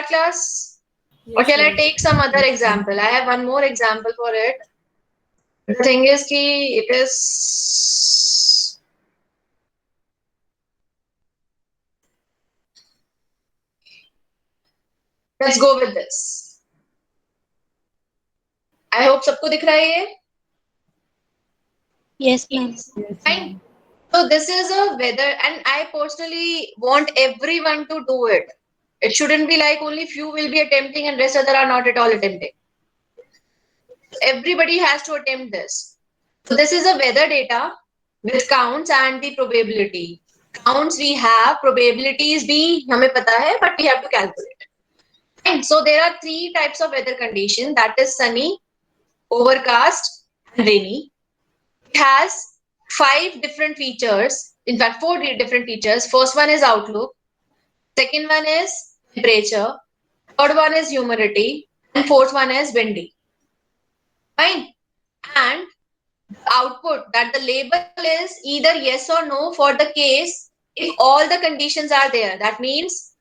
class? Or shall I take some other example? I have one more example for it. The thing is ki it is, let's go with this. I hope सबको दिख रहा है ये? Yes, ma'am. Fine. So this is a weather, and I personally want everyone to do it. It shouldn't be like only few will be attempting and rest other are not at all attempting. Everybody has to attempt this. So this is a weather data with counts and the probability. Counts we have, probabilities bhi हमें पता है, but we have to calculate. And so there are three types of weather condition, that is sunny, overcast, and rainy. It has 5 different features, in fact 4 different features. First one is outlook, second one is temperature, third one is humidity, and fourth one is windy. Fine. And output, that the label is either yes or no for the case if all the conditions are there. That means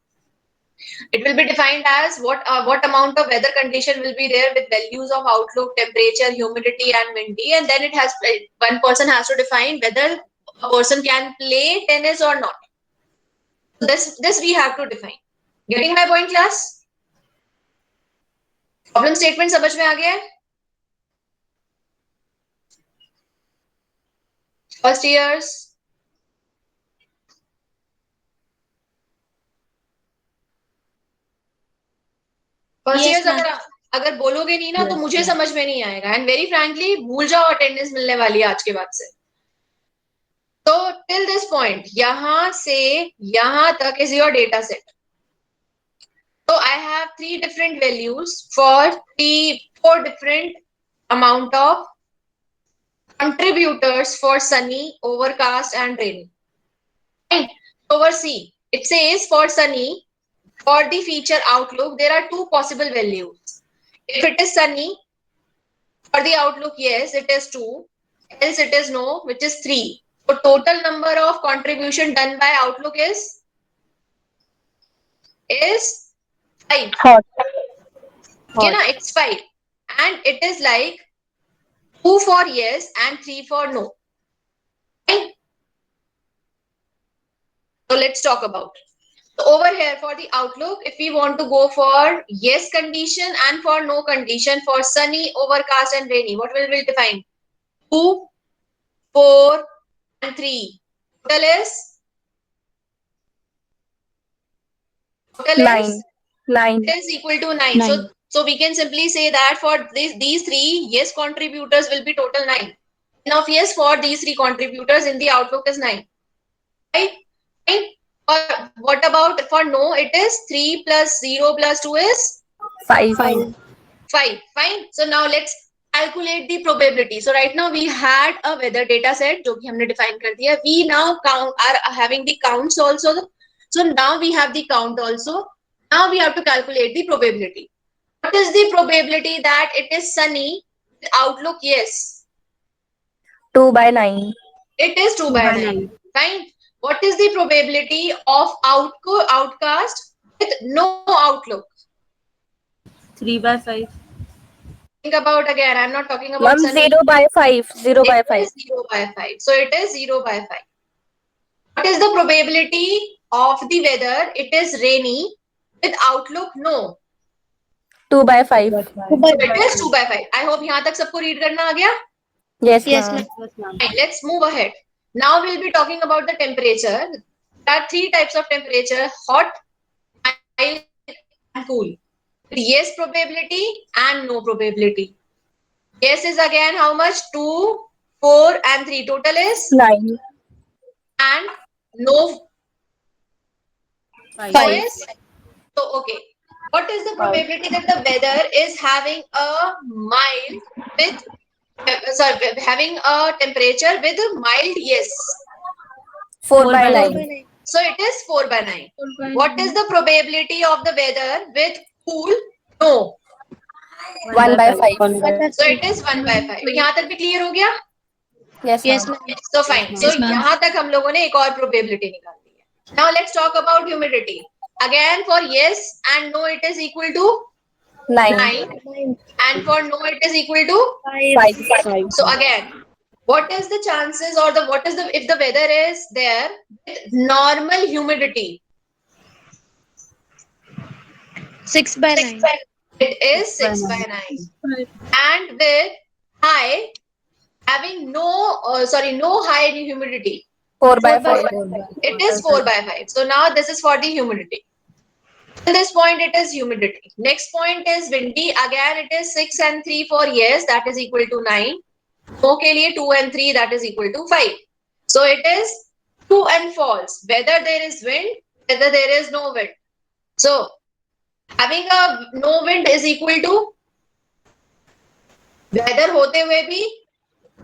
it will be defined as what amount of weather condition will be there with values of outlook, temperature, humidity, and windy, and then it has, one person has to define whether a person can play tennis or not. This we have to define. Getting my point, class? Problem statement समझ में आ गया है? First years. First Yes, year ma'am. अगर बोलोगे नहीं ना तो मुझे समझ में नहीं आएगा, एंड वेरी फ्रैंकली भूल जाओ अटेंडेंस मिलने वाली है आज के बाद से. तो टिल दिस पॉइंट, यहां से यहां तक is your data set. So I have 3 different values for 4 different amount of contributors for sunny, overcast, and rainy. Right? Over C, it says for sunny, for the feature outlook, there are 2 possible values. If it is sunny, for the outlook, yes, it is 2. Else it is no, which is 3. So total number of contribution done by outlook is 5. Hot. Okay, na? It's 5. And it is like 2 for yes and 3 for no. Right? So let's talk about it. So over here for the outlook, if we want to go for yes condition and for no condition, for sunny, overcast, and rainy, what will we define? 2, 4, and 3. Total is? Total 9. is? 9. It is equal to 9. So we can simply say that for these 3 yes contributors will be total 9. Now yes for these 3 contributors in the outlook is 9. Right? Right? Or what about for no? It is 3 plus 0 plus 2 is 5. 5. Fine. So now let's calculate the probability. So right now we had a weather data set जो कि हमने define कर दिया. We now are having the counts also. So now we have the count also. Now we have to calculate the probability. What is the probability that it is sunny with outlook yes? 2 by 9. It is 2 by 9. Fine. What is the probability of outcast with no outlook? 3 by 5. Think about again. I'm not talking about Ma'am, sunny. 0 by 5. 0 by 5. It is 0 by 5. So it is 0 by 5. What is the probability of the weather? It is rainy with outlook no. 2 by 5. So it is 2 by 5. I hope यहाँ तक सबको read करना आ गया? Yes, Yes, ma'am. ma'am. Right, let's move ahead. Now we'll be talking about the temperature. There are 3 types of temperature: hot, mild, and cool. Yes probability and no probability. Yes is again how much? 2, 4, and 3. Total is 9. and no 5. is. So okay. What is the probability that the weather is having a mild with having a temperature with a mild yes? 4 by 9. So it is 4 by 9. What is the probability of the weather with cool no? 1 by 5. So it is 1 by 5. तो यहाँ तक भी clear हो गया? Yes, Yes, ma'am. ma'am. So fine. So Yes, ma'am. यहाँ तक हम लोगों ने एक और probability निकाल दी है. Now let's talk about humidity. Again, for yes and no, it is equal to 9. 9, and for no, it is equal to 5. So again, what is the chances, or the what is the if the weather is there with normal humidity? 6 by 9. It is 6 by 9. And with high, having no high humidity, 4 by 5. it is 4 by 5. So now this is for the humidity. Till this point, it is humidity. Next point is windy. Again, it is 6 and 3 for yes, that is equal to 9. No के लिए 2 and 3, that is equal to 5. So it is true and false. Whether there is wind, whether there is no wind. So having a no wind is equal to weather होते हुए भी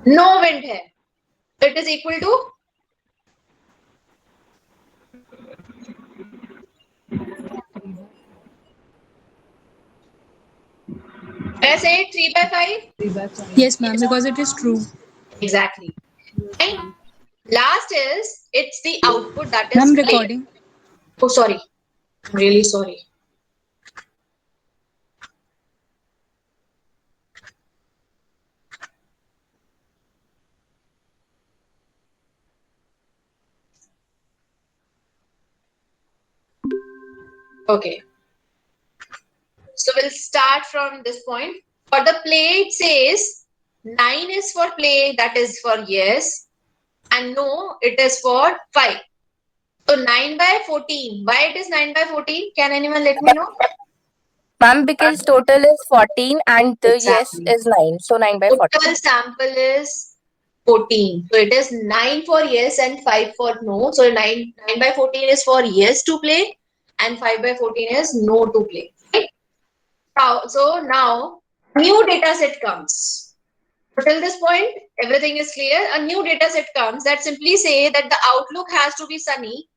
no wind है. So it is equal to I say 3 by 5. Yes, ma'am, because it is true. Exactly. And last is it's the output that is Ma'am, clear. recording. Oh, sorry. I'm really sorry. Okay. So we'll start from this point. For the play, it says 9 is for play, that is for yes, and no, it is for 5. So 9 by 14. Why it is 9 by 14? Can anyone let me know? Ma'am, because total is 14 and the yes Exactly. is 9. So 9 by 14. Total sample is 14. So it is 9 for yes and 5 for no. So 9 by 14 is for yes to play, and 5 by 14 is no to play. Right? Now new data set comes. So till this point, everything is clear. A new data set comes that simply say that the outlook has to be sunny,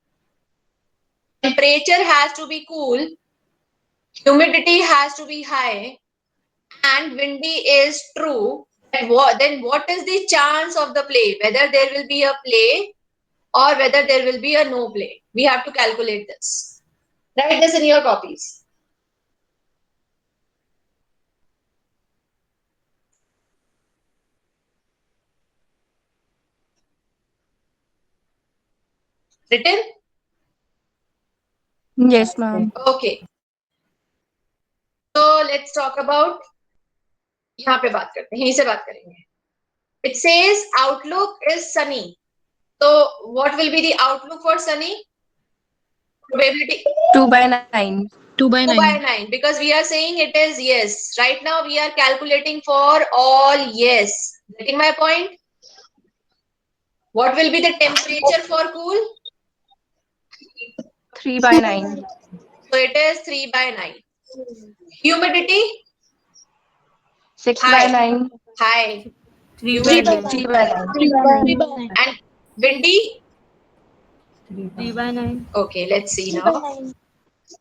temperature has to be cool, humidity has to be high, and windy is true. Then what is the chance of the play? Whether there will be a play or whether there will be a no play. We have to calculate this. Write this in your copies. Written? Yes, ma'am. Okay. So let's talk about यहाँ पे बात करते हैं, यहीं से बात करेंगे. It says outlook is sunny. So what will be the outlook for sunny? Probability 2 by 9. 2 by 2 by 9. 9, because we are saying it is yes. Right now we are calculating for all yes. Getting my point? What will be the temperature for cool? 3 by 9. So it is 3 by 9. Humidity? 6 High. by 9. High. 3 3 by by 3 9. by 9. 3 by 9. 3 by 9. And windy? 3 by 9. Okay, let's see now.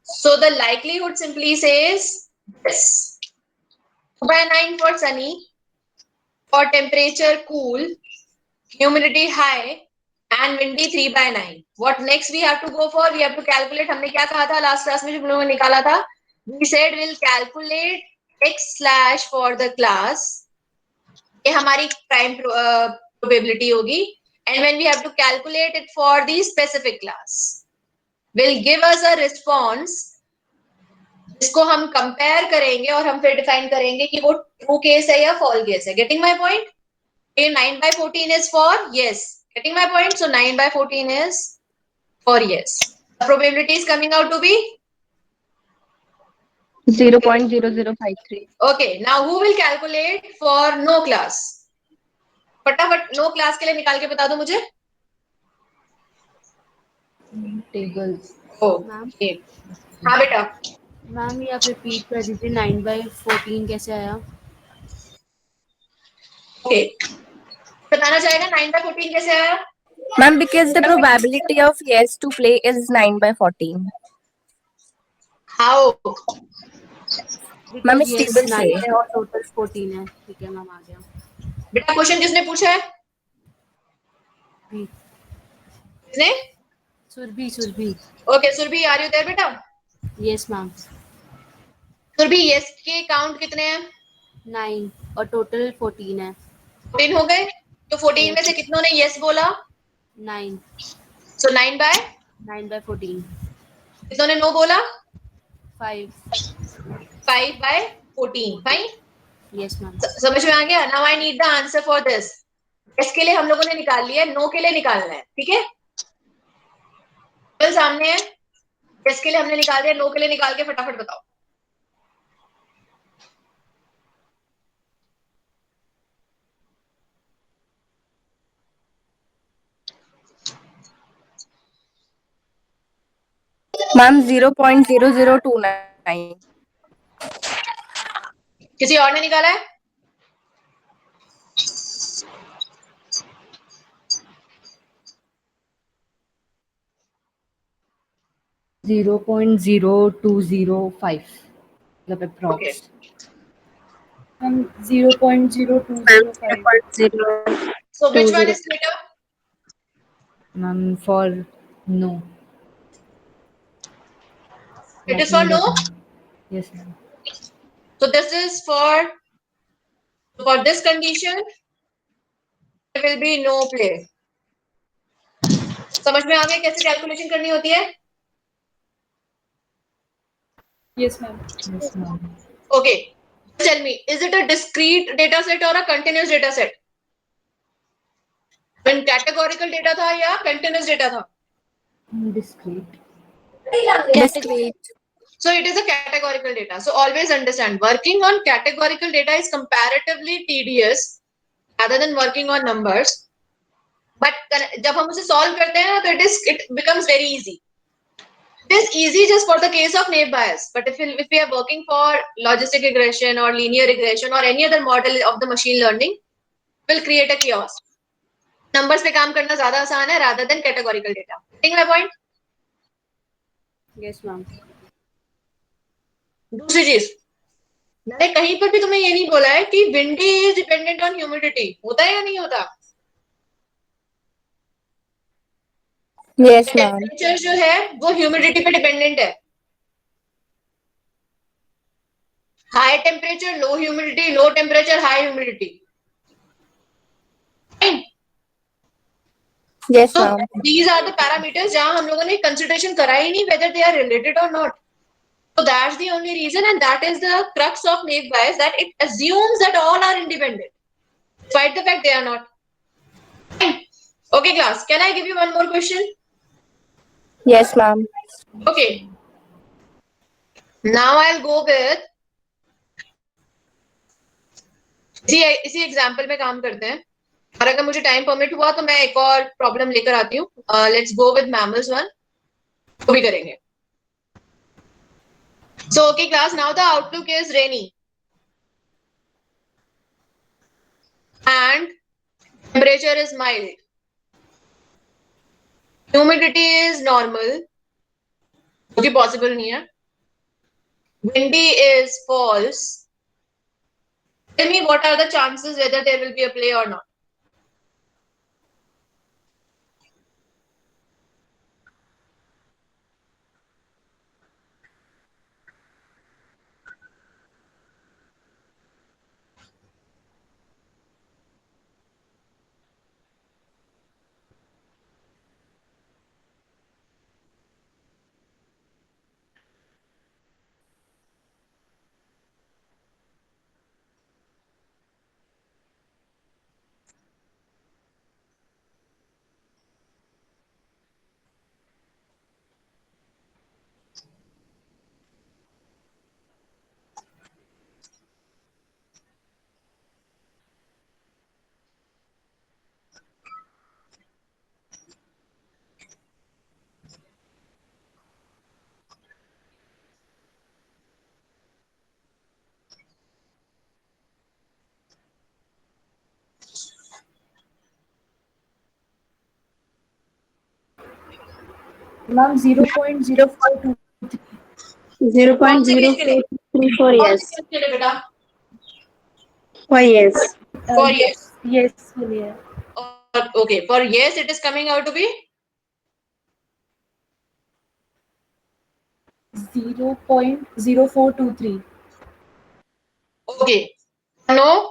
So the likelihood simply says this. 2 by 9 for sunny, for temperature cool, humidity high, and windy 3 by 9. What next we have to go for? We have to calculate. हमने क्या कहा था last class में जो हम लोगों ने निकाला था? We said we'll calculate x slash for the class. ये हमारी prime probability होगी. And when we have to calculate it for the specific class, will give us a response जिसको हम कंपेयर करेंगे और हम फिर डिफाइन करेंगे कि वो ट्रू केस है या फॉल्स केस है. Getting my point? 9 by 14 is for yes. Getting my point? So 9 by 14 is for yes. The probability is coming out to be 0.0053. okay. Now who will calculate for no class? फटाफट no class के लिए निकाल के बता दो मुझे. Tables. Okay हाँ बेटा. मैम ये आप रिपीट कर दीजिए 9 by 14 कैसे आया? ओके बताना चाहेगा 9 by 14 कैसे आया? Ma'am, because the probability of yes to play is 9 by 14. How? Ma'am, Because इस yes table 9 से. है और टोटल 14 है. ठीक है मैम, आ गया. बेटा क्वेश्चन किसने पूछा है? ठीक. किसने? Surbhi. Okay, Surbhi, are you there बेटा? Yes, ma'am. सुरभि yes के काउंट कितने हैं? 9 और टोटल 14 है. 14 हो गए. तो 14 Yes. में से कितनों ने yes बोला? 9. So 9 by 9 by 14. कितनों ने no बोला? 5. 5 by 14. Fine. Yes, ma'am. समझ में आ गया? Now I need the answer for this. yes के लिए हम लोगों ने निकाल लिया, no के लिए निकालना है. ठीक है? टेबल सामने है. yes के लिए हमने निकाल दिया, no के लिए निकाल के फटाफट बताओ. Ma'am, 0.0029. किसी और ने निकाला है? Zero point 0205. The approx. Okay. 0.0205. So which one is greater? Ma'am, for no. It is for no. Yes, ma'am. So this is for this condition. There will be no play. समझ में आ गया कैसे calculation करनी होती है? Yes, ma'am. Yes, ma'am. Okay. Tell me, is it a discrete data set or a continuous data set? When categorical data था या continuous data था? Discrete. Discrete. So it is a categorical data. So always understand, working on categorical data is comparatively tedious rather than working on numbers. But जब हम उसे solve करते हैं ना, तो it becomes very easy. It is easy just for the case of naive Bayes. But if we are working for logistic regression or linear regression or any other model of the machine learning, will create a chaos. Numbers पे काम करना ज़्यादा आसान है rather than categorical data. Getting my point? Yes, ma'am. दूसरी चीज, मैंने कहीं पर भी तुम्हें ये नहीं बोला है कि windy is dependent on humidity. होता है या नहीं होता? Yes, ma'am. टेम्परेचर जो है वो ह्यूमिडिटी पे डिपेंडेंट है. High temperature low humidity, low temperature high humidity. Yes, So ma'am. these are the parameters जहां हम लोगों ने कंसिडरेशन करा ही नहीं whether they are related or not. So that's the only reason, and that is the crux of naive Bayes, that it assumes that all are independent, despite the fact they are not. Okay, class. Can I give you one more question? Yes, ma'am. Okay. Now I'll go with इसी example में काम करते हैं, और अगर मुझे time permit हुआ तो मैं एक और प्रॉब्लम लेकर आती हूँ. Let's go with mammals one. वो भी करेंगे. So okay class, now the outlook is rainy and temperature is mild. Humidity is normal, जो कि पॉसिबल नहीं है. Windy is false. Tell me what are the chances whether there will be a play or not. Ma'am, 0.0423. 0.0434 कौन yes. से case के लिए बेटा? Oh yes. For yes. Yes, clear. Okay, for yes it is coming out to be 0.0423. Okay. No.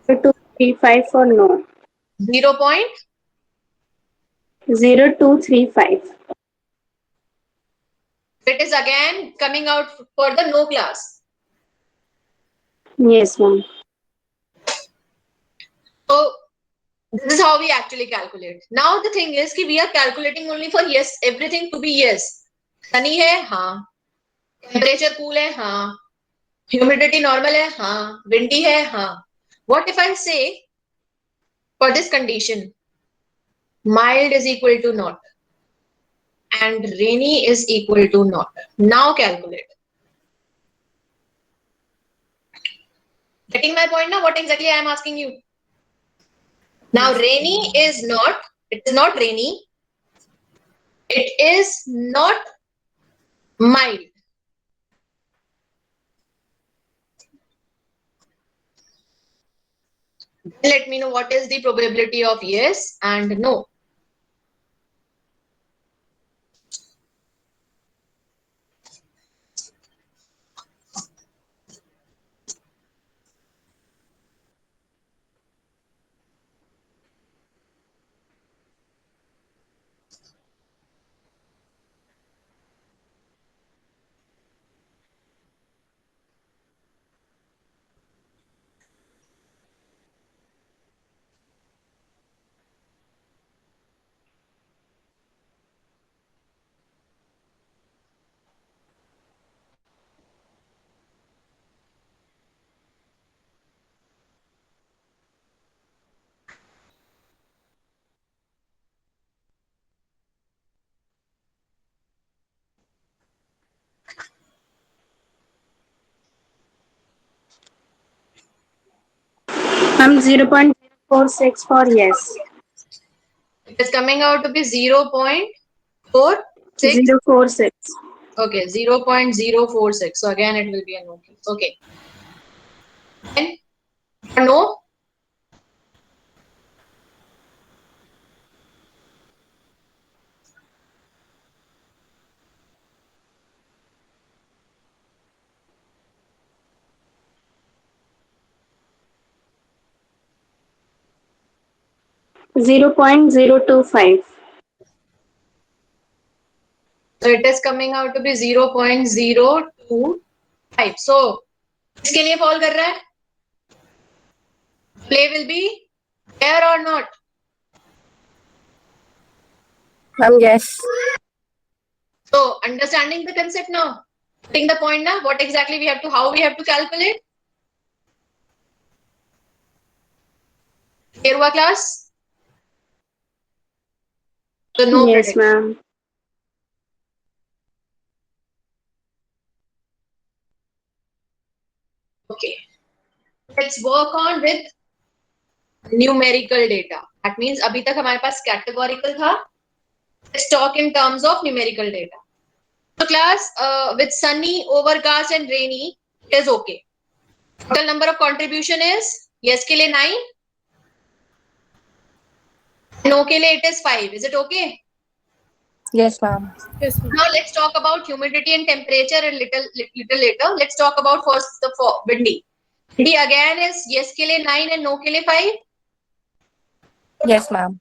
0235 for no. 0 point. 0235. It is again coming out for the no class. Yes, ma'am. So this is how we actually calculate. Now the thing is that we are calculating only for yes, everything to be yes. Sunny hai? हाँ. Temperature cool hai? हाँ. Humidity normal hai? हाँ. Windy hai? हाँ. What if I say for this condition, mild is equal to not and rainy is equal to not. Now calculate. Getting my point now? What exactly I am asking you? Now rainy is not, it is not rainy. It is not mild. Let me know what is the probability of yes and no. Ma'am, 0.046 for yes. It is coming out to be 0.46. 046. Okay, 0.046. So again, it will be a no. Okay. Then for no, 0.025. so it is coming out to be 0.025. So किसके लिए fall कर रहा है? Play will be there or not? Yes. So understanding the concept now, putting the point now, what exactly we have to, how we have to calculate? Clear हुआ class? So no Yes, prediction. ma'am. Okay. Let's work on with numerical data. That means अभी तक हमारे पास categorical था. Let's talk in terms of numerical data. So class, with sunny, overcast and rainy, it is okay. Total number of contribution is yes के लिए 9, no के लिए it is 5. Is it okay? Yes, ma'am. Yes, ma'am. Now let's talk about humidity and temperature a little later. Let's talk about first the windy. Windy again is yes के लिए 9 and no के लिए 5. Yes, ma'am.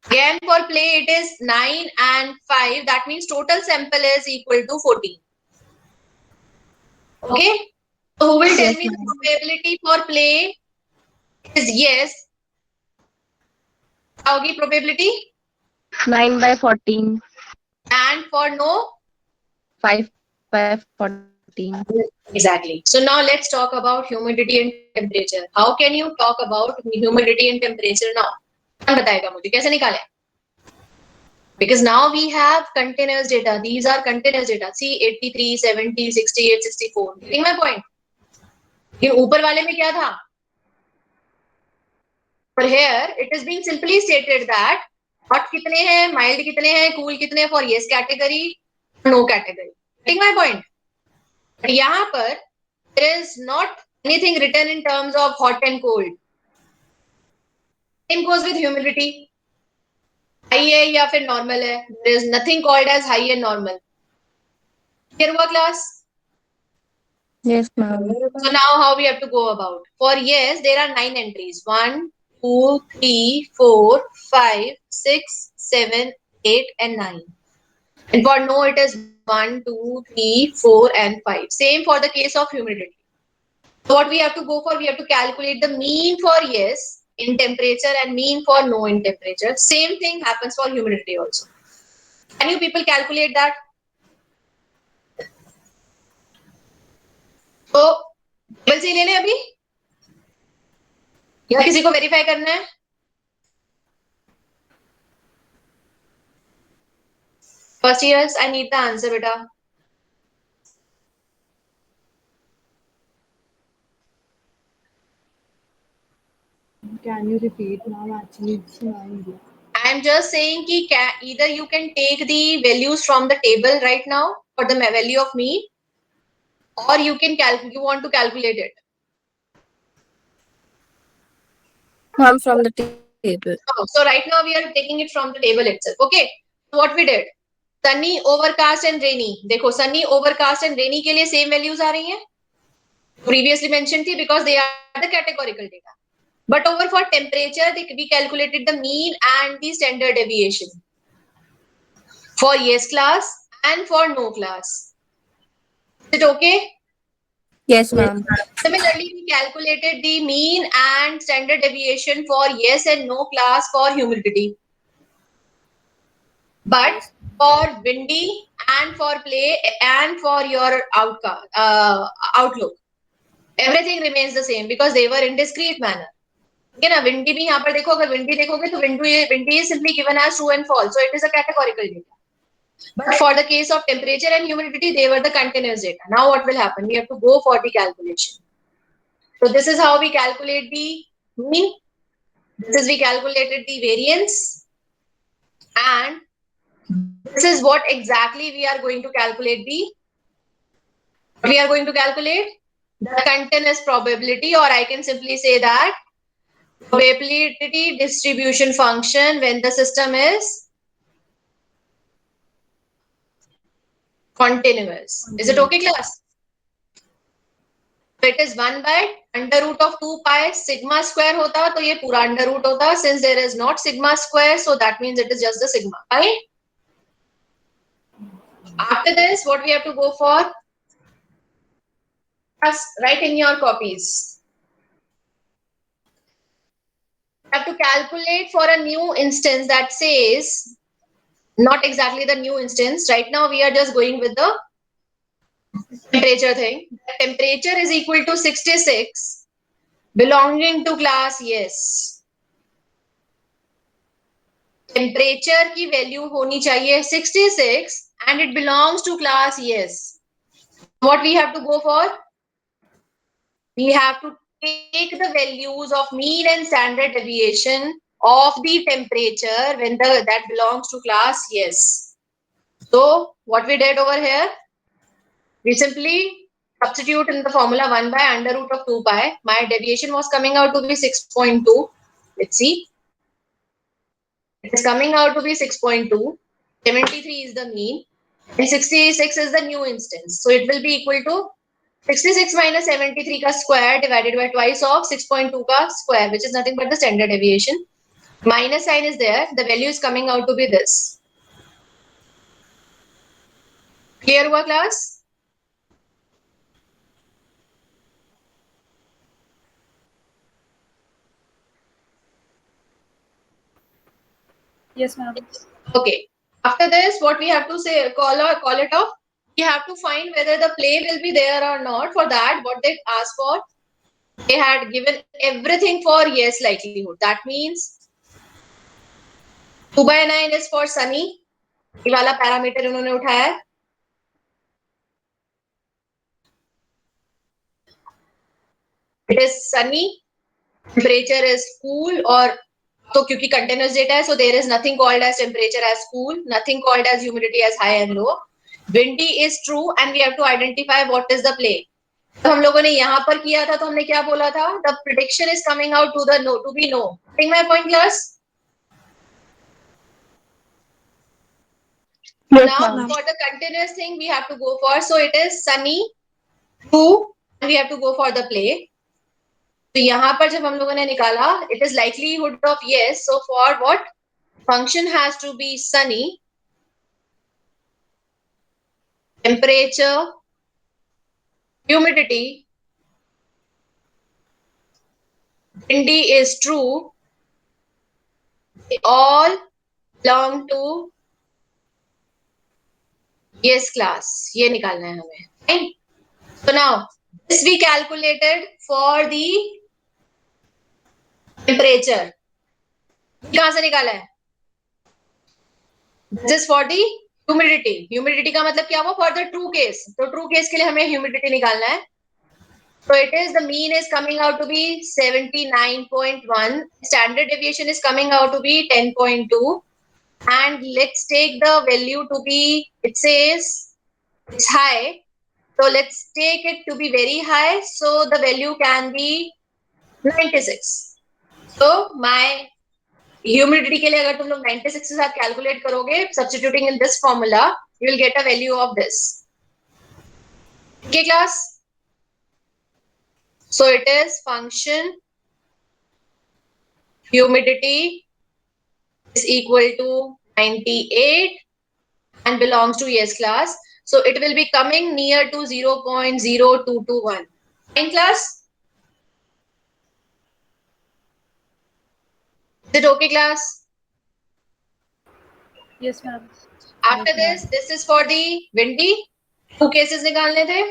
Again for play it is 9 and 5. That means total sample is equal to 14. Okay. So who will tell Yes, me the ma'am. probability for play is yes? क्या होगी probability? 9 by 14. And for no? 5 by 14. Exactly. So now let's talk about humidity and temperature. How can you talk about humidity and temperature now? कौन बताएगा मुझे कैसे निकाले? Because now we have continuous data. These are continuous data. See 83, 70, 68, 64. Getting my point? ये ऊपर वाले में क्या था? For here it is being simply stated that hot कितने हैं, mild कितने हैं, cool कितने हैं for yes category, no category. Getting my point? But यहाँ पर there is not anything written in terms of hot and cold. Same goes with humidity. High है या फिर normal है. There is nothing called as high and normal. Clear हुआ class? Yes, ma'am. So now how we have to go about? For yes, there are 9 entries. 1, 2, 3, 4, 5, 6, 7, 8 and 9. And for no, it is 1, 2, 3, 4 and 5. Same for the case of humidity. So what we have to go for? We have to calculate the mean for yes in temperature and mean for no in temperature. Same thing happens for humidity also. Can you people calculate that? तो table से ही ले लें अभी या किसी को verify करना है? First years, I need the answer, beta. Can you repeat, ma'am? Actually, सुनाई नहीं दिया. I am just saying कि either you can take the values from the table right now for the value of mean, or you can you want to calculate it. Ma'am, from the table. Oh, so right now we are taking it from the table itself. Okay. So what we did? Sunny, overcast and rainy. देखो sunny, overcast and rainy के लिए same values आ रही हैं. Previously mentioned थी because they are the categorical data. But over for temperature, we calculated the mean and the standard deviation for yes class and for no class. Is it okay? Yes, ma'am. Similarly, we calculated the mean and standard deviation for yes and no class for humidity. But for windy and for play and for your outlook, everything remains the same because they were in discrete manner. ठीक है ना? windy भी यहाँ पर देखो, अगर windy देखोगे तो windy is simply given as true and false, so it is a categorical data. But for the case of temperature and humidity, they were the continuous data. Now what will happen? We have to go for the calculation. So this is how we calculate the mean. This is we calculated the variance, and this is what exactly we are going to calculate the continuous probability, or I can simply say that probability distribution function when the system is continuous. Is it okay, class? So it is 1 by under root of 2 pi sigma square होता तो ये पूरा under root होता. Since there is not sigma square, so that means it is just the sigma. Right? After this, what we have to go for? Just write in your copies. You have to calculate for a new instance that says, not exactly the new instance. Right now, we are just going with the temperature thing. The temperature is equal to 66, belonging to class yes. Temperature की value होनी चाहिए 66 and it belongs to class yes. What we have to go for? We have to take the values of mean and standard deviation of the temperature when that belongs to class yes. So what we did over here, we simply substitute in the formula 1 by under root of 2 pi. My deviation was coming out to be 6.2. Let's see. It is coming out to be 6.2. 73 is the mean and 66 is the new instance. So it will be equal to 66 minus 73 का square divided by twice of 6.2 का square, which is nothing but the standard deviation. Minus sign is there. The value is coming out to be this. Clear हुआ class? Yes, ma'am. Okay. After this, what we have to say, call it off. We have to find whether the play will be there or not. For that, what they asked for, they had given everything for yes likelihood. That means 2 by 9 is for sunny. ये वाला parameter उन्होंने उठाया है. It is sunny. Temperature is cool, or so क्योंकि continuous data है, so there is nothing called as temperature as cool, nothing called as humidity as high and low. Windy is true, and we have to identify what is the play. तो हम लोगों ने यहाँ पर किया था, तो हमने क्या बोला था? The prediction is coming out to the no, to be no. Getting my point, class? Yes, Now ma'am. for the continuous thing we have to go for, so it is sunny, true, and we have to go for the play. तो यहाँ पर जब हम लोगों ने निकाला, it is likelihood of yes, so for what? Function has to be sunny, temperature, humidity, windy is true, they all belong to yes class. ये निकालना है हमें. Fine. So now this we calculated for the temperature. कहाँ से निकाला है? This is for the humidity. Humidity का मतलब क्या हुआ? For the true case. तो true case के लिए हमें humidity निकालना है. So it is, the mean is coming out to be 79.1. Standard deviation is coming out to be 10.2. And let's take the value to be, it says it's high. So let's take it to be very high. So the value can be 96. So my humidity के लिए अगर तुम लोग 96 के साथ calculate करोगे, substituting in this formula, you will get a value of this. Okay, class? So it is function humidity is equal to 98 and belongs to yes class. So it will be coming near to 0.0221. Fine, class? Is it okay, class? Yes, ma'am. After this is for the windy. Two cases निकालने थे.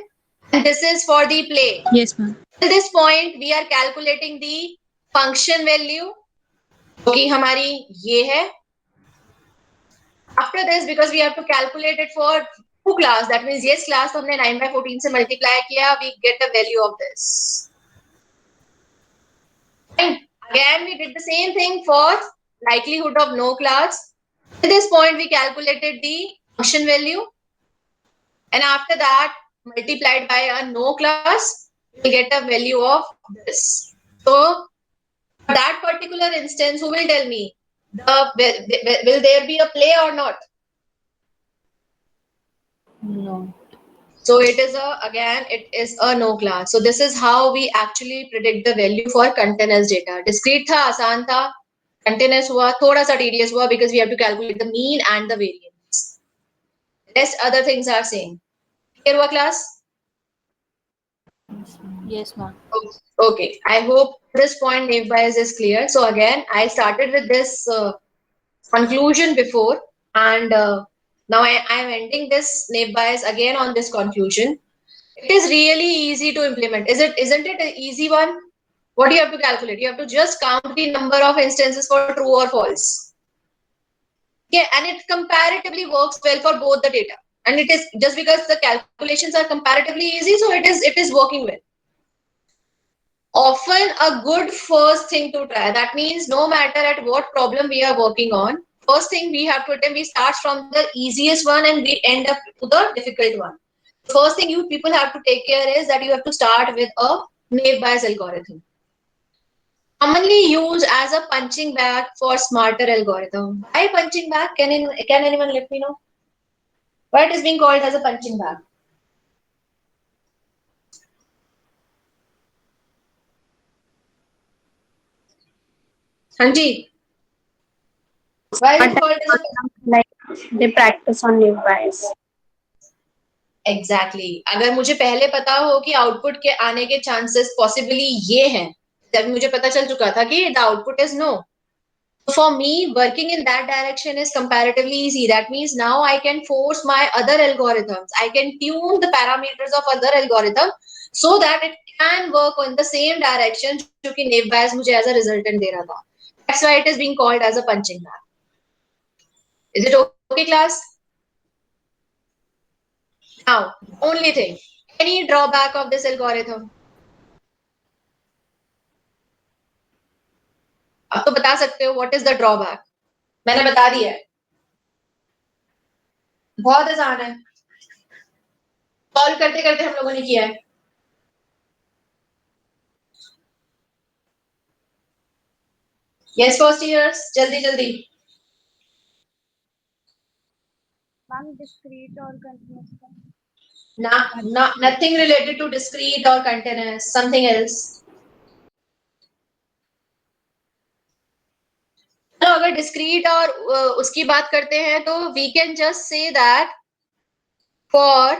And this is for the play. Yes, ma'am. At this point, we are calculating the function value. Okay, हमारी ये है. After this, because we have to calculate it for two class, that means yes class, तो हमने 9/14 से multiply किया, we get the value of this. Fine. Again, we did the same thing for likelihood of no class. At this point, we calculated the function value, and after that, multiplied by a no class, we'll get a value of this. So, for that particular instance, who will tell me? Will there be a play or not? No. So it is a no class. So this is how we actually predict the value for continuous data. Discrete था, आसान था. Continuous हुआ, थोड़ा सा tedious हुआ because we have to calculate the mean and the variance. Rest other things are same. Clear हुआ class? Yes, ma'am. Okay. I hope this point naive bias is clear. So again, I started with this conclusion before, and now I am ending this naive bias again on this conclusion. It is really easy to implement. Isn't it an easy one? What do you have to calculate? You have to just count the number of instances for true or false. Yeah, and it comparatively works well for both the data. And it is just because the calculations are comparatively easy, so it is working well. Often a good first thing to try. That means no matter at what problem we are working on, first thing we have to attempt, we start from the easiest one and we end up to the difficult one. First thing you people have to take care is that you have to start with a naive Bayes algorithm. Commonly used as a punching bag for smarter algorithm. Why punching bag? Can anyone let me know? Why it is being called as a punching bag? Hanji. Why is it called as a Like they practice on naive bias. Exactly. अगर मुझे पहले पता हो कि output के आने के chances possibly ये हैं, जब मुझे पता चल चुका था कि the output is no. For me, working in that direction is comparatively easy. That means now I can force my other algorithms. I can tune the parameters of other algorithm so that it can work on the same direction जो कि naive Bayes मुझे as a resultant दे रहा था. That's why it is being called as a punching bag. Is it okay, class? Now, only thing, any drawback of this algorithm? अब तो बता सकते हो व्हाट इज द ड्रॉबैक. मैंने बता दिया है, बहुत आसान है, सॉल्व करते करते हम लोगों ने किया है. यस फर्स्ट ईयर्स, जल्दी जल्दी. मैम डिस्क्रीट और कंटिन्यूस का Nothing related to discrete or continuous, something else. तो अगर discrete और उसकी बात करते हैं तो we can just say that for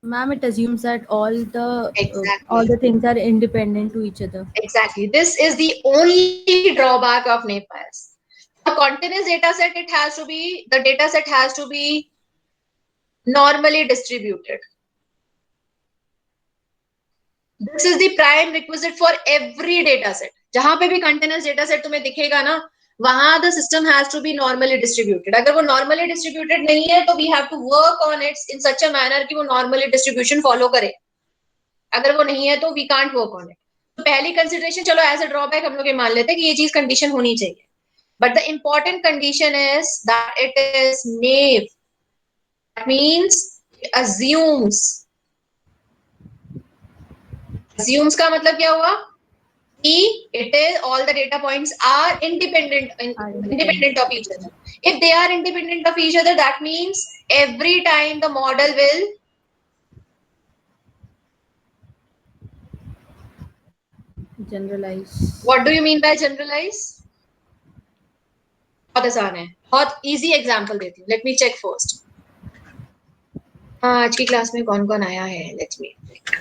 Ma'am, it assumes that exactly all the things are independent to each other. exactly this is the only drawback of NAPAS. For continuous data set, it has to be, the data set has to be normally distributed. This is the prime requisite for every data set. जहां पे भी continuous data set तुम्हें दिखेगा ना, वहां the system has to be normally distributed. अगर वो normally distributed नहीं है तो we have to work on it in such a manner कि वो normally distribution follow करे. अगर वो नहीं है तो we can't work on it. तो पहली consideration चलो as a drawback हम लोग ये मान लेते हैं कि ये चीज condition होनी चाहिए. But the important condition is that it is naive. That means it assumes का मतलब क्या हुआ कि it is all the data points are independent of each other. If they are independent of each other, that means every time the model will Generalize. what do you mean by generalize? बहुत आसान है, बहुत easy example देती हूँ. Let me check first. हाँ, आज की class में कौन कौन आया है? Let me check.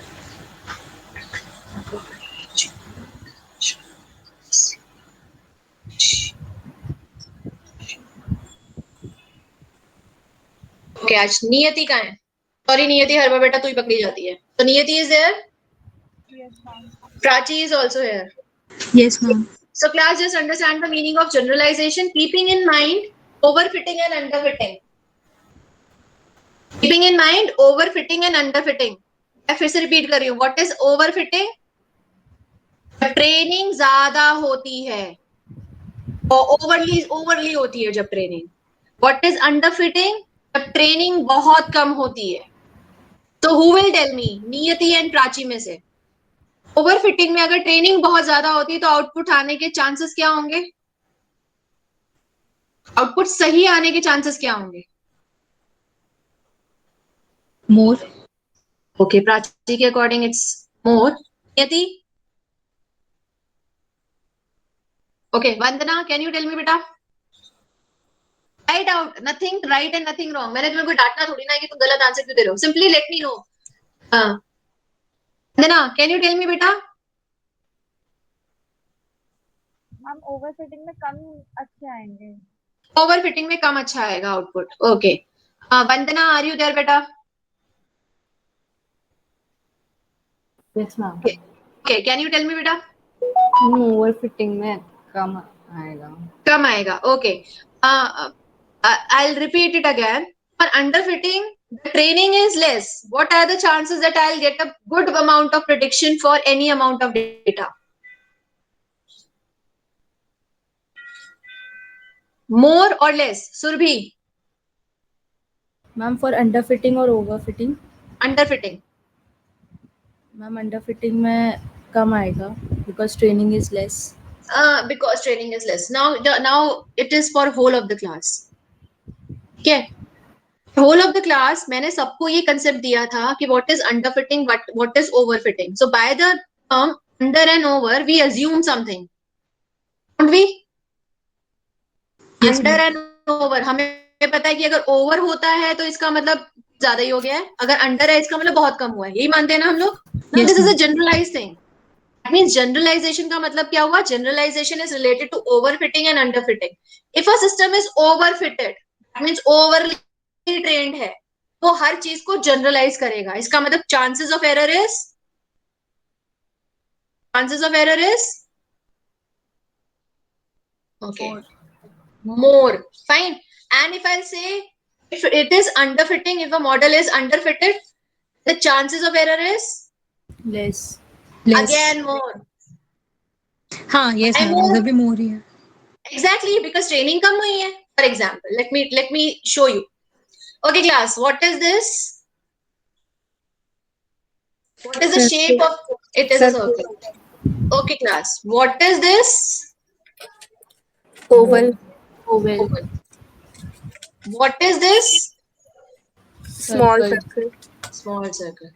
Okay, आज नियति का है. Sorry नियति, हर बार बेटा तू ही पकड़ी जाती है. So नियति is there. Yes, ma'am. Prachi is also here. Yes, ma'am. So class, just understand the meaning of generalization, keeping in mind overfitting and underfitting. Keeping in mind overfitting and underfitting. मैं फिर से repeat कर रही हूँ. What is overfitting? Training ज्यादा होती है और ओवरली होती है जब ट्रेनिंग. What is underfitting? जब ट्रेनिंग बहुत कम होती है. तो who will tell me? नियति एंड प्राची में से. ओवरफिटिंग में अगर ट्रेनिंग बहुत ज्यादा होती है तो आउटपुट आने के चांसेस क्या होंगे? आउटपुट सही आने के चांसेस क्या होंगे? More. ओके, प्राची के according it's more. Yati? Okay, Vandana, can you tell me बेटा? Right out, nothing right and nothing wrong. मैंने तुम्हें कोई डांटना थोड़ी ना है कि तुम गलत आंसर क्यों दे रहे हो. Simply let me know. हाँ, वंदना, कैन यू टेल मी बेटा? मैम ओवरफिटिंग में कम अच्छे आएंगे. ओवरफिटिंग में कम अच्छा आएगा output. Okay, Vandana, are you there बेटा? Yes, ma'am. Okay, can you tell me बेटा? ओवरफिटिंग में कम आएगा. कम आएगा. Okay, I'll repeat it again. For underfitting, the training is less. What are the chances that I'll get a good amount of prediction for any amount of data? More or less? Surbhi? Ma'am, for underfitting or overfitting? Underfitting. Ma'am, underfitting में कम आएगा because training is less. Because training is less. Now it is for whole of the class. Okay. Whole of the class, मैंने सबको ये concept दिया था कि what is underfitting, what is overfitting. So by the term under and over, we assume something. Don't we? Yes, Under ma'am. and over, हमें पता है कि अगर over होता है तो इसका मतलब ज्यादा ही हो गया है. अगर under है इसका मतलब बहुत कम हुआ है. यही मानते हैं ना हम लोग? Now Yes, this is a ma'am. generalized thing. That means generalization का मतलब क्या हुआ? Generalization is related to overfitting and underfitting. If a system is overfitted, that means overly trained है, तो हर चीज को generalize करेगा. इसका मतलब chances of error is okay, more. Fine. And if I'll say if it is underfitting, if a model is underfitted, the chances of error is Less. Less. again more. हाँ yes Why ma'am more? इधर भी मोर ही है. Exactly, because training कम हुई है. For example, let me show you. Okay, class, what is this? What is the shape of? It is a circle. Okay, class, what is this? Oval. Oval. Oval. What is this? Small Circle. circle. Small circle.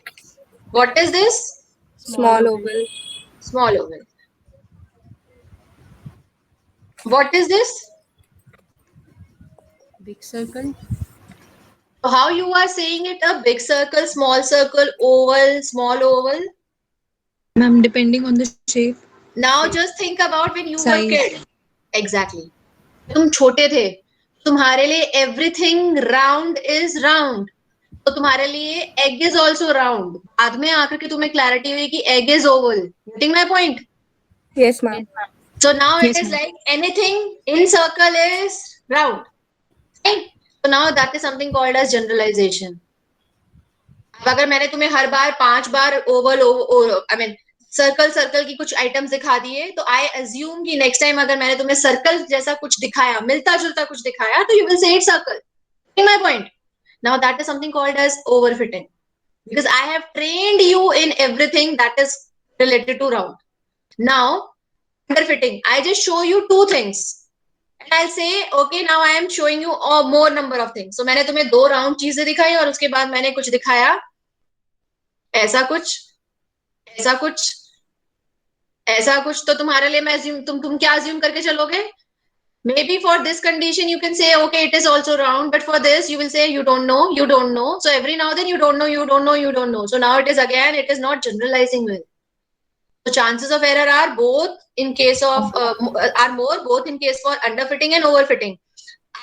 What is this? Small oval. Small oval. What is this? Big circle. How you are saying it? A big circle, small oval, small oval. Ma'am, depending on the shape. Now just think about when you were Size. kid. Exactly. तुम छोटे थे, तुम्हारे लिए everything round is round. तो तुम्हारे लिए egg is also round. बाद में आकर के तुम्हें clarity हुई कि egg is oval. Getting my point? Yes, ma'am. So now it Yes, is ma'am. like anything in circle is round. Right? So now that is something called as generalization. अब अगर मैंने तुम्हें हर बार 5 बार ओवल आई मीन सर्कल की कुछ items दिखा दिए तो I assume कि नेक्स्ट टाइम अगर मैंने तुम्हें सर्कल जैसा कुछ दिखाया मिलता जुलता कुछ दिखाया तो you will see it circle. My point. Now that is something called as overfitting because I have trained you in everything that is related to round. Now underfitting, I just show you 2 things and I'll say okay now I am showing you a more number of things. So मैंने तुम्हें 2 round चीजें दिखाई और उसके बाद मैंने कुछ दिखाया ऐसा कुछ ऐसा कुछ ऐसा कुछ. तो तुम्हारे लिए मैं assume, तुम क्या assume करके चलोगे? Maybe for this condition you can say okay it is also round, but for this you will say you don't know. So every now then you don't know. So now it is again it is not generalizing well. So chances of error are both in case of are more both in case for underfitting and overfitting.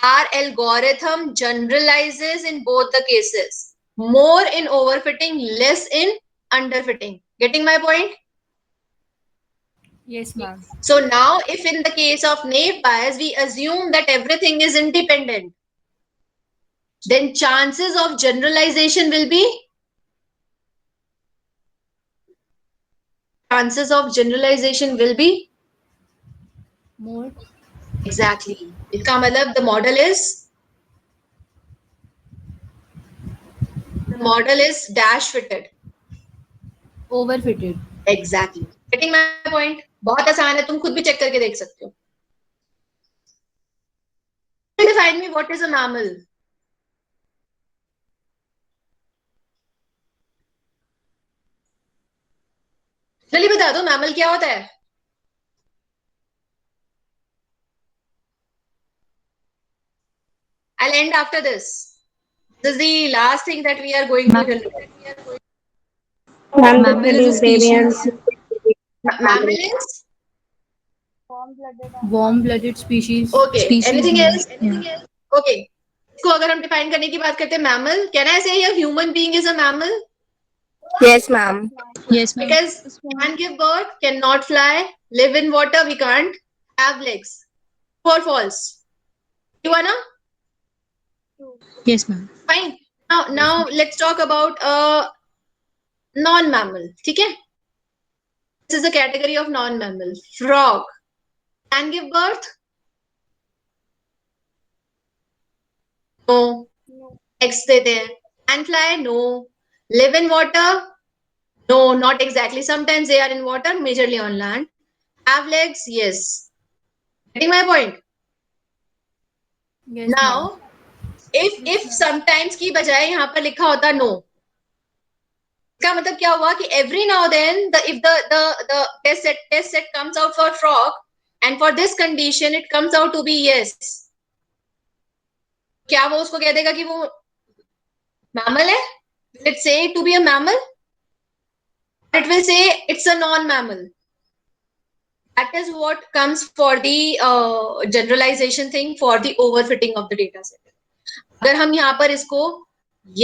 Our algorithm generalizes in both the cases. More in overfitting, less in underfitting. Getting my point? Yes, ma'am. So now if in the case of naive bias, we assume that everything is independent, then chances of generalization will be More. exactly. इसका मतलब the model is dash fitted. Overfitted. Exactly. Getting my point? बहुत आसान है तुम खुद भी check करके देख सकते हो. Define me what is a mammal. जल्दी बता दो मैमल क्या होता है. I'll end after this. This is the last thing that we are going to hear. Ma'am, Mammal there is a is variance. species. Mammal is Warm-blooded species. okay. Species Anything ma'am. else? Okay. इसको अगर हम define करने की बात करते हैं mammal, can I से here human being is a mammal? Yes, ma'am. Yes ma'am. Because can give birth, cannot fly, live in water, we can't have legs. True or false? You wanna? Yes ma'am. Fine. Now let's talk about a non-mammal. ठीक है? This is a category of non-mammal. Frog can give birth? No. Eggs देते हैं. Can fly? No. Live in water? No, not exactly. Sometimes they are in water, majorly on land. Have legs? Yes. Getting my point? Yes, Now, ma'am. if sometimes की बजाय यहाँ पर लिखा होता no, इसका मतलब क्या हुआ कि every now then if the test set comes out for frog and for this condition it comes out to be yes, क्या वो उसको कह देगा कि वो mammal है? Will it say to be a mammal? It will say it's a non-mammal. That is what comes for the generalization thing for the overfitting of the data set. अगर हम यहाँ पर इसको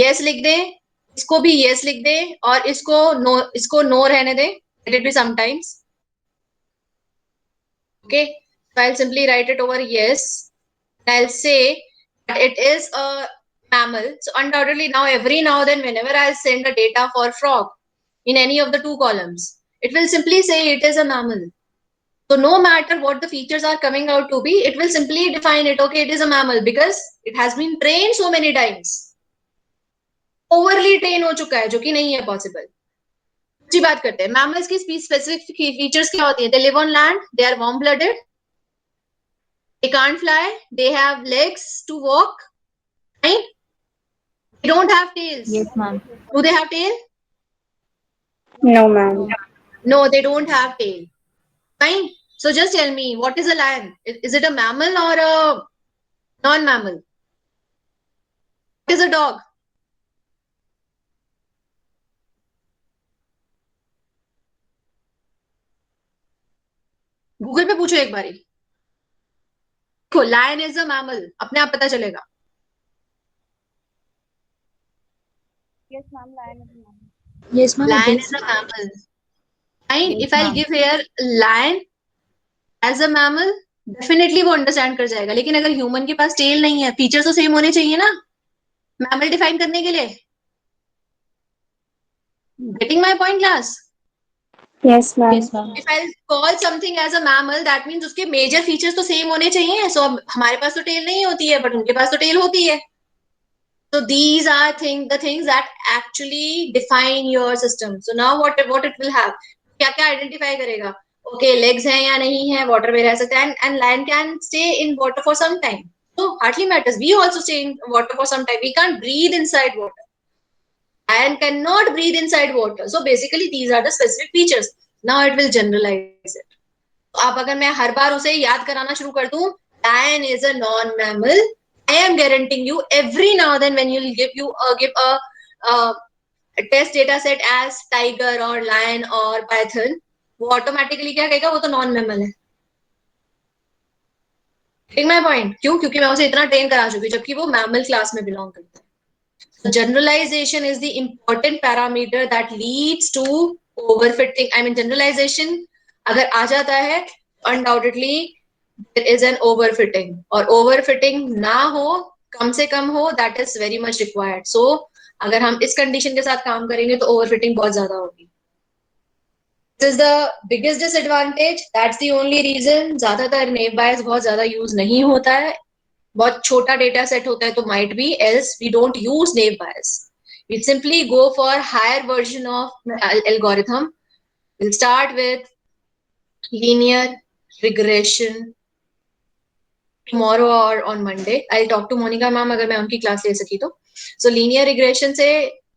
yes लिख दें, इसको भी yes लिख दें और इसको no रहने दें, let it be sometimes. Okay, so I'll simply write it over yes. I'll say that it is a mammal. So undoubtedly now every now then whenever I'll send a data for frog in any of the 2 columns, it will simply say it is a mammal. So no matter what the features are coming out to be, it will simply define it. Okay, it is a mammal because it has been trained so many times. Overly train हो चुका है, जो कि नहीं है possible. अच्छी बात करते हैं. Mammals की specific features क्या होती हैं? They live on land. They are warm-blooded. They can't fly. They have legs to walk. Right? They don't have tails. Yes, ma'am. Do they have tail? No, ma'am. No, they don't have tail. Fine. So just tell me, what is a lion? Is it a mammal or a non-mammal? What is a dog? Google पे पूछो एक बारी. देखो, lion is a mammal, अपने आप पता चलेगा. Yes, ma'am. Lion is a mammal. Yes, ma'am. It Lion is. is a mammal. Fine. Yes, If I'll ma'am. give here lion as a mammal, definitely वो अंडरस्टैंड कर जाएगा. लेकिन अगर human के पास टेल नहीं है, फीचर तो सेम होने चाहिए ना मैमल डिफाइन करने के लिए. Getting my point class? Yes, ma'am. Yes, ma'am. If I'll call something as a mammal, that means उसके मेजर फीचर्स तो सेम होने चाहिए. सो अब हमारे पास तो टेल नहीं होती है, बट उनके पास तो टेल होती है. So these are the things that actually define your system. So now what it will have? क्या क्या identify करेगा? Okay, legs हैं या नहीं है, water में रह सकता है, and lion can stay in water for some time. So hardly matters. We also stay in water for some time. We can't breathe inside water. Lion cannot breathe inside water. So basically these are the specific features. Now it will generalize it. तो आप अगर मैं हर बार उसे याद कराना शुरू कर दूं, lion is a non-mammal. I am guaranteeing you every now and then when you'll give a test data set as tiger or lion or python, वो automatically क्या कहेगा, वो तो non-mammal है. Getting my point? क्यों? क्योंकि मैं उसे इतना ट्रेन करा चुकी हूँ, जबकि वो mammal class में belong करता है. So generalization is the important parameter that leads to overfitting. I mean generalization अगर आ जाता है, undoubtedly there is an overfitting. और overfitting ना हो, कम से कम हो, that is very much required. So अगर हम इस condition के साथ काम करेंगे तो overfitting बहुत ज्यादा होगी. This is the biggest disadvantage. That's the only reason ज्यादातर naive bias बहुत ज्यादा use नहीं होता है. बहुत छोटा डेटा सेट होता है तो might be, else we don't use naive bias. We simply go for higher version of algorithm. We'll start with linear regression tomorrow or on Monday. I'll talk to Monica ma'am अगर मैं उनकी class ले सकी तो. So linear regression से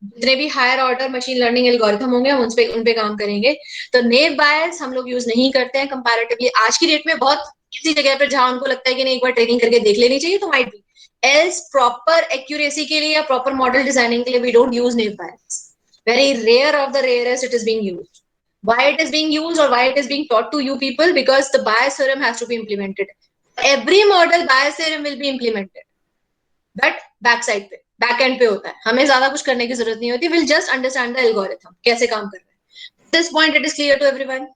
जितने भी higher order machine learning algorithm होंगे हम उन पे काम करेंगे. तो नेव बायस हम लोग यूज नहीं करते हैं कंपैरेटिवली आज की डेट में. बहुत किसी जगह पर जहां उनको लगता है कि नहीं एक बार ट्रेनिंग करके देख लेनी चाहिए तो might be, else proper accuracy के लिए या प्रॉपर मॉडल डिजाइनिंग के लिए we don't use naive Bayes. Very rare of the rarest it is being used. Why it is being used or why it is being taught to you people? Because the bias theorem has to be implemented. Every model bias theorem will be implemented, but backside पे back and पे होता है. हमें ज्यादा कुछ करने की जरूरत नहीं होती. Will just understand the algorithm कैसे काम कर रहा है. This point it is clear to everyone.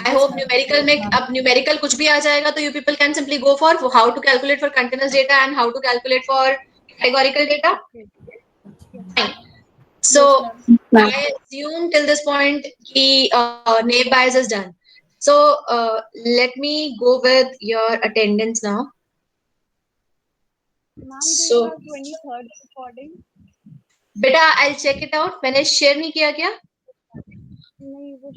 I hope numerical में अब न्यूमेरिकल कुछ भी आ जाएगा तो you people can simply go for how to calculate for continuous data and how to calculate for categorical data. So Ma'am. I assume till this point the naive bias is done. So let me go with your attendance now. Ma'am, do So you have 23rd recording? बेटा I'll check it out. मैंने share नहीं किया क्या? नहीं, वो